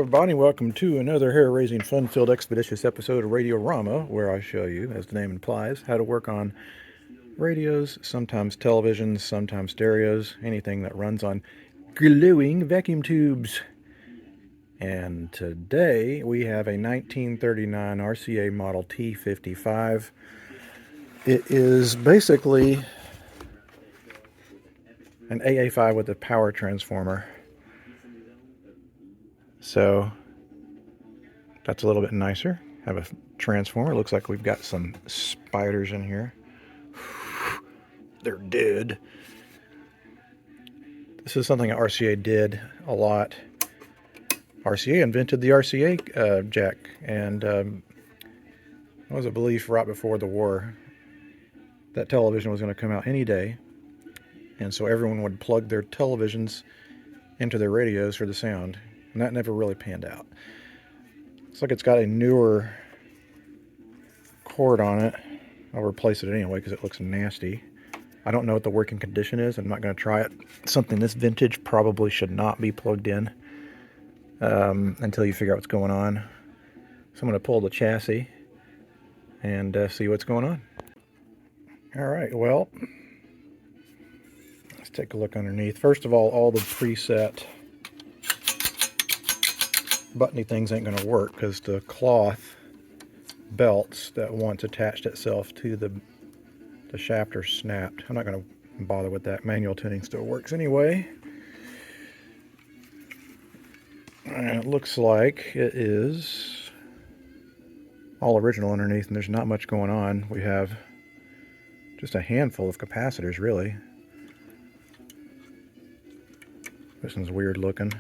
everybody. Welcome to another hair-raising, fun-filled, expeditious episode of Radiorama, where I show you, as the name implies, how to work on radios, sometimes televisions, sometimes stereos, anything that runs on glowing vacuum tubes. And today we have a 1939 RCA model T55. It is basically an AA5 with a power transformer. So that's a little bit nicer. Have a transformer. Looks like we've got some spiders in here. They're dead. This is something RCA did a lot. RCA invented the RCA jack, and it was a belief right before the war that television was going to come out any day, and so everyone would plug their televisions into their radios for the sound, and that never really panned out. Looks like it's got a newer cord on it. I'll replace it anyway because it looks nasty. I don't know what the working condition is. I'm not going to try it. Something this vintage probably should not be plugged in until you figure out what's going on. So I'm going to pull the chassis and see what's going on. Alright, well, let's take a look underneath. First of all the preset buttony things ain't going to work because the cloth belts that once attached itself to the shaft are snapped. I'm not going to bother with that. Manual tuning still works anyway. And it looks like it is all original underneath, and there's not much going on. We have just a handful of capacitors, really. This one's weird looking.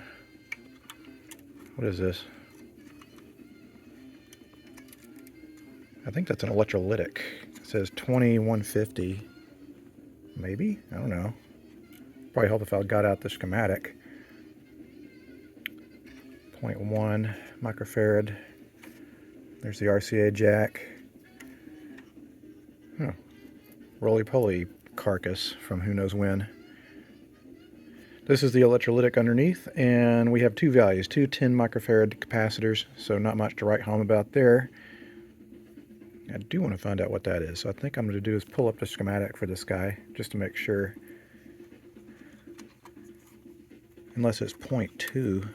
What is this? I think that's an electrolytic. It says 2150. Maybe? I don't know. Probably help if I got out the schematic. 0.1 microfarad. There's the RCA jack. Huh. Roly-poly carcass from who knows when. This is the electrolytic underneath, and we have two values, two 10 microfarad capacitors, so not much to write home about there. I do want to find out what that is, so I think I'm going to do is pull up the schematic for this guy, just to make sure. Unless it's 0.2.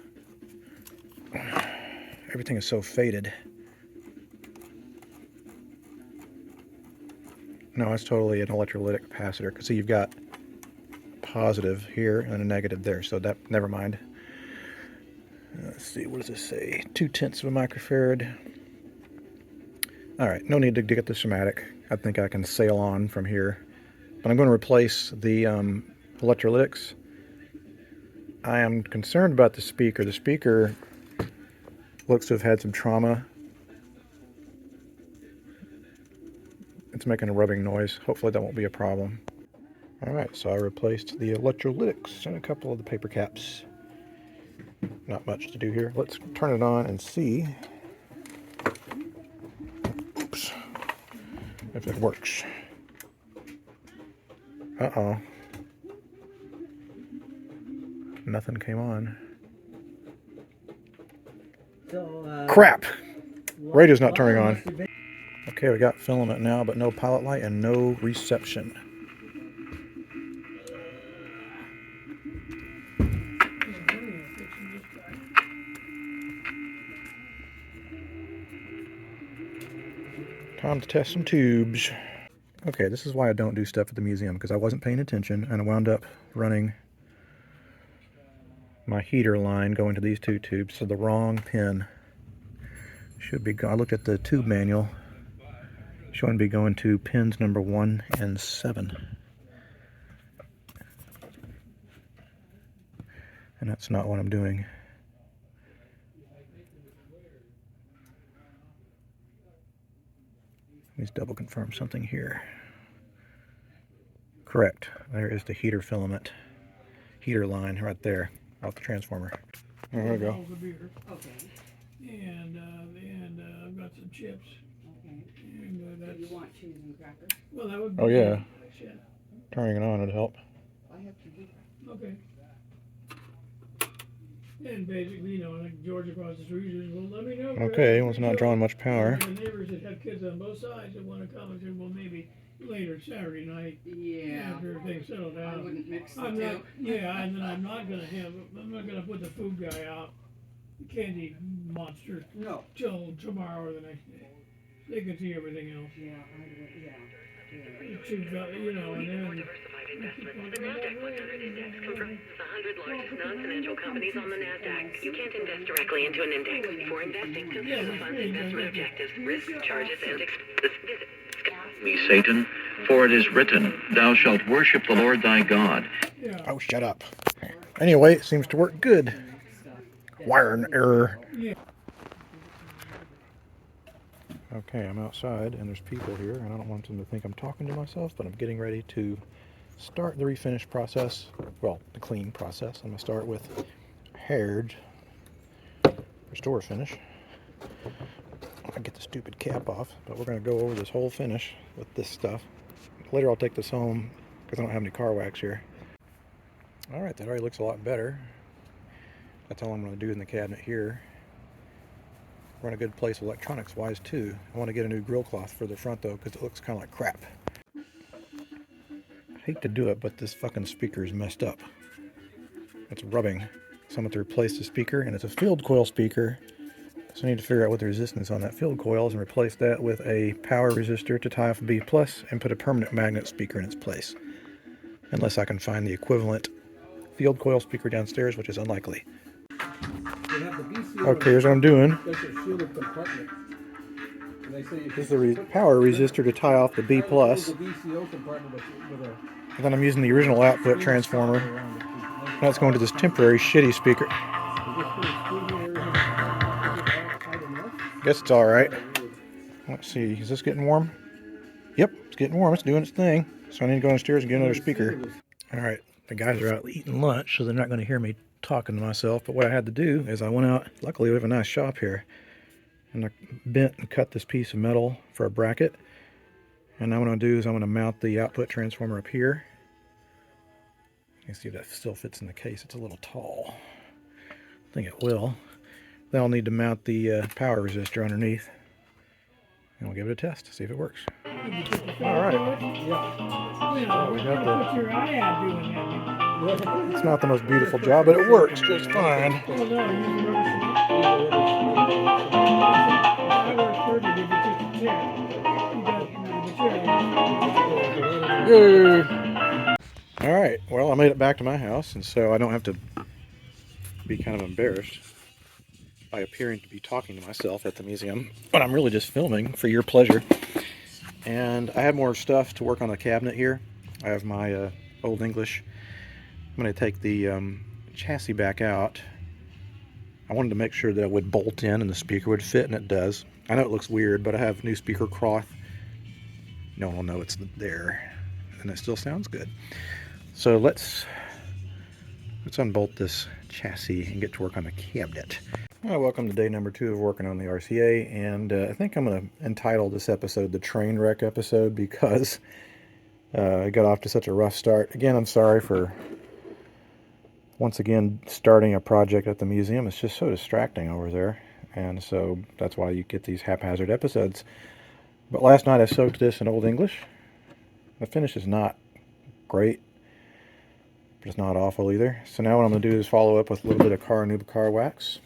Everything is so faded. No, it's totally an electrolytic capacitor. See, you've got positive here and a negative there, so that, never mind. Let's see, what does this say? 0.2 of a microfarad. Alright, no need to get the schematic. I think I can sail on from here. But I'm going to replace the electrolytics. I am concerned about the speaker. The speaker looks to have had some trauma. It's making a rubbing noise. Hopefully that won't be a problem. Alright, so I replaced the electrolytics and a couple of the paper caps. Not much to do here. Let's turn it on and see if it works. Uh-oh. Nothing came on. Crap! Radio's not turning on. Okay, we got filament now, but no pilot light and no reception. Time to test some tubes. Okay, this is why I don't do stuff at the museum, because I wasn't paying attention and I wound up running my heater line going to these two tubes, so the wrong pin should be going. I looked at the tube manual, showing to be going to pins number 1 and 7. And that's not what I'm doing. Let's double confirm something here. Correct. There is the heater filament, heater line right there, out the transformer. There we go. Okay. And I've got some chips. Okay. And Do you want cheese and crackers? well, that would be Oh yeah. nice, yeah. Turning it on would help. I have to do that. Okay. And basically, like George across the street says, well, let me know. Okay, well, it's not drawing much power. The neighbors that have kids on both sides that want to come and say, well, maybe later Saturday night, Yeah. after everything settled down. I wouldn't mix the I'm two. not, and then I'm not gonna put the food guy out, the candy monster, No. till tomorrow or the next day. They can see everything else. Yeah, yeah. And then. The NASDAQ 100 index comprises the 100 largest non-financial companies on the NASDAQ. You can't invest directly into an index. For investing, consider the fund's investment objectives, risks, charges, and expenses. Visit Me, Satan, for it is written, Thou shalt worship the Lord thy God. Oh, shut up. Anyway, it seems to work good. Wiring error. Yeah. Okay, I'm outside and there's people here and I don't want them to think I'm talking to myself, but I'm getting ready to start the refinish process. Well, the clean process. I'm going to start with haired restore finish. I get the stupid cap off, but we're going to go over this whole finish with this stuff. Later I'll take this home because I don't have any car wax here. Alright, that already looks a lot better. That's all I'm going to do in the cabinet here. We're in a good place electronics wise too. I want to get a new grill cloth for the front though because it looks kind of like crap. I hate to do it, but this fucking speaker is messed up. It's rubbing. So I'm going to replace the speaker, and it's a field coil speaker. So I need to figure out what the resistance on that field coil is and replace that with a power resistor to tie off a B plus and put a permanent magnet speaker in its place. Unless I can find the equivalent field coil speaker downstairs, which is unlikely. Okay, here's what I'm doing. This is the power resistor to tie off the B plus. And then I'm using the original output transformer. Now it's going to this temporary shitty speaker. Guess it's alright. Let's see, is this getting warm? Yep, it's getting warm. It's doing its thing. So I need to go downstairs and get another speaker. Alright, the guys are out eating lunch, so they're not going to hear me talking to myself. But what I had to do is I went out. Luckily, we have a nice shop here. And I bent and cut this piece of metal for a bracket. And now what I'm going to do is I'm going to mount the output transformer up here. You can see if that still fits in the case. It's a little tall. I think it will. Then I'll need to mount the power resistor underneath. And we'll give it a test to see if it works. Alright. We got the... It's not the most beautiful job, but it works just fine. Alright, well, I made it back to my house, and so I don't have to be kind of embarrassed by appearing to be talking to myself at the museum, but I'm really just filming for your pleasure. And I have more stuff to work on the cabinet here. I have my Old English. I'm going to take the chassis back out. I wanted to make sure that it would bolt in and the speaker would fit, and it does. I know it looks weird, but I have new speaker cloth. No one will know it's there, and it still sounds good. So let's unbolt this chassis and get to work on the cabinet. Well, welcome to day number 2 of working on the RCA, and I think I'm going to entitle this episode the train wreck episode because I got off to such a rough start. Again, I'm sorry for once again starting a project at the museum. It's just so distracting over there, and so that's why you get these haphazard episodes. But last night I soaked this in Old English. The finish is not great, but it's not awful either. So now what I'm going to do is follow up with a little bit of car wax.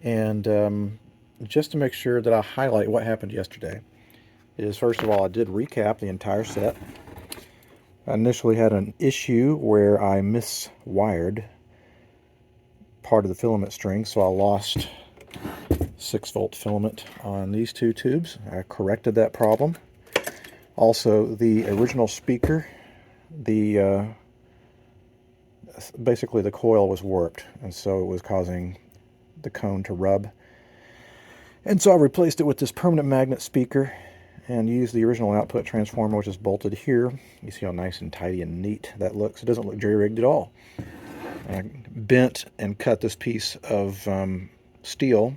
And just to make sure that I highlight what happened yesterday is, first of all, I did recap the entire set. I initially had an issue where I miswired part of the filament string, so I lost 6-volt filament on these 2 tubes. I corrected that problem. Also, the original speaker, basically the coil was warped, and so it was causing the cone to rub. And so I replaced it with this permanent magnet speaker and used the original output transformer, which is bolted here. You see how nice and tidy and neat that looks. It doesn't look jerry-rigged at all. I bent and cut this piece of steel.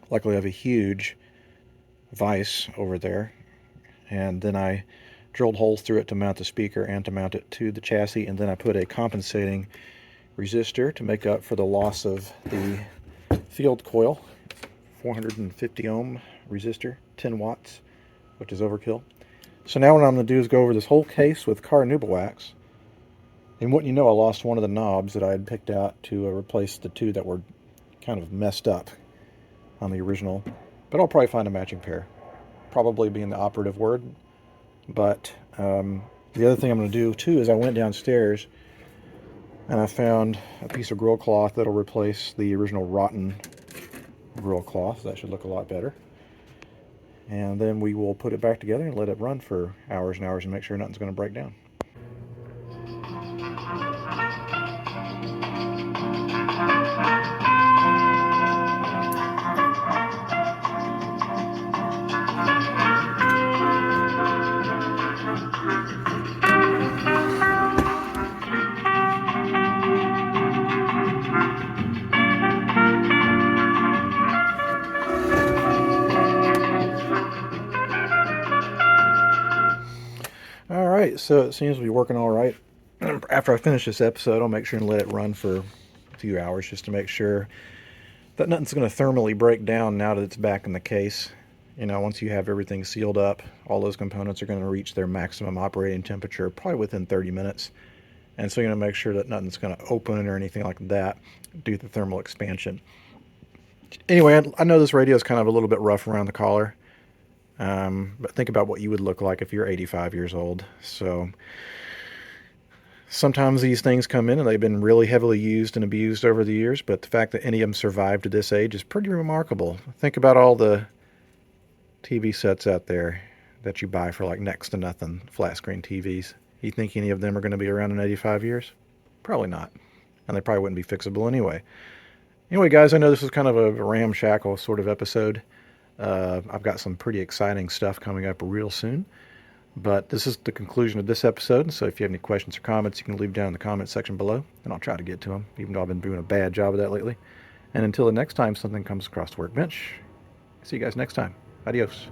Luckily I have a huge vise over there, and then I drilled holes through it to mount the speaker and to mount it to the chassis, and then I put a compensating resistor to make up for the loss of the field coil. 450 ohm resistor, 10 watts, which is overkill. So now what I'm going to do is go over this whole case with carnauba wax. And wouldn't you know, I lost one of the knobs that I had picked out to replace the two that were kind of messed up on the original. But I'll probably find a matching pair. Probably being the operative word. But the other thing I'm going to do too is I went downstairs and I found a piece of grill cloth that'll replace the original rotten grill cloth. That should look a lot better. And then we will put it back together and let it run for hours and hours and make sure nothing's going to break down. Alright, so it seems to be working all right. After I finish this episode, I'll make sure and let it run for a few hours just to make sure that nothing's going to thermally break down now that it's back in the case. You know, once you have everything sealed up, all those components are going to reach their maximum operating temperature probably within 30 minutes. And so you're going to make sure that nothing's going to open or anything like that due to thermal expansion. Anyway, I know this radio is kind of a little bit rough around the collar. But think about what you would look like if you're 85 years old. So sometimes these things come in and they've been really heavily used and abused over the years, but the fact that any of them survived to this age is pretty remarkable. Think about all the TV sets out there that you buy for like next to nothing, flat screen TVs. You think any of them are going to be around in 85 years? Probably not. And they probably wouldn't be fixable anyway. Anyway, guys, I know this was kind of a ramshackle sort of episode. I've got some pretty exciting stuff coming up real soon. But this is the conclusion of this episode. So if you have any questions or comments, you can leave down in the comment section below, and I'll try to get to them, even though I've been doing a bad job of that lately. And until the next time something comes across the workbench, see you guys next time. Adios.